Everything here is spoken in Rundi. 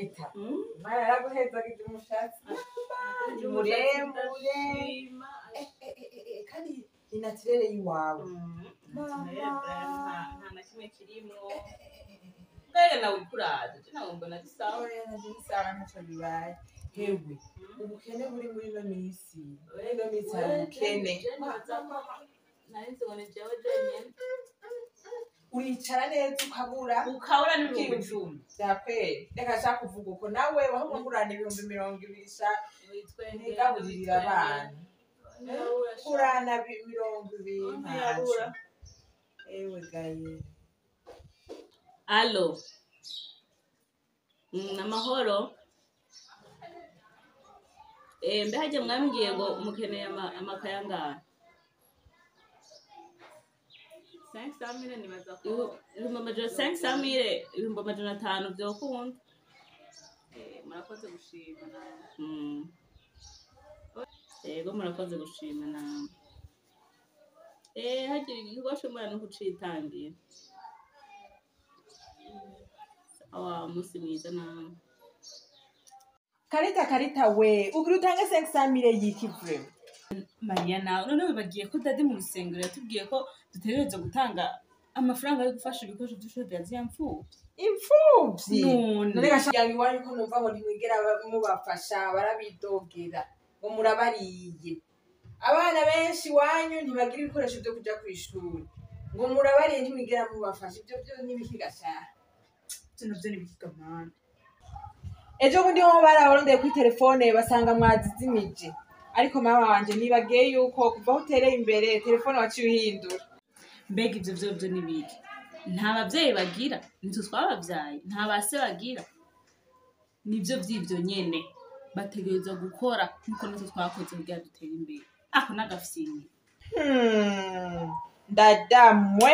Karita mara yaraguheza kigira umushatsi muremure kandi ni naturere y'iwawe nta na kimwe kirimwo mbega nawe ukuraje nawe mbona ari sawa ntacyo bibaye hewe ubukene buri muri ino minsi ino minsi hari ubukene narinzi ngo ni jewe jenyene uricara neza ukabura n'ibihumbi 10 vyakweri reka nshaka kuvuga uko nawe wahumwe ngurana 20,000 sha nigaburira abana kurana 20 ntaco ewe gaye alo amahoro mbehaje mwambwiye ngo mukeneye amakayangana 500,000 nibaza ko ibihumbi 500,000 vyokunda murakoze gushima yego murakoze gushima nawe hagira igikorwa ushobora no kucitangira awa musi mwiza nawe Karita we ugira utange 500,000 y'ikivure Mariya nawe none bagiye ko dadi mu rusengero yatubwiye ko dutegereza gutanga amafaranga yo gufasha ibikoresho by'ishuri bya imfuvyi none gashyangi iwanyu ko numva ngo ntimwigera mubafasha barabidogera ngo murabariye abana benshi iwanyu ntibagira ibikoresho byo kuja kw'ishuri ngo murabariye ntimwigera mubafasha ibyo n'ibikigashara navyo nibikigamana ejo bundi ho bararondeye kuri telefone basanga mwazizimije ariko mama wanje nibagiye yuko kuva utereye imbere telefone waciye uhindura mbega ivyo nibiki nta bavyeyi bagira nitwe twabavyaye nta base bagira nivyo vy'ivyo nyene bategereza gukora nkuko natwe twakoze kugira dutere imbere ako n'agafise ndadamwe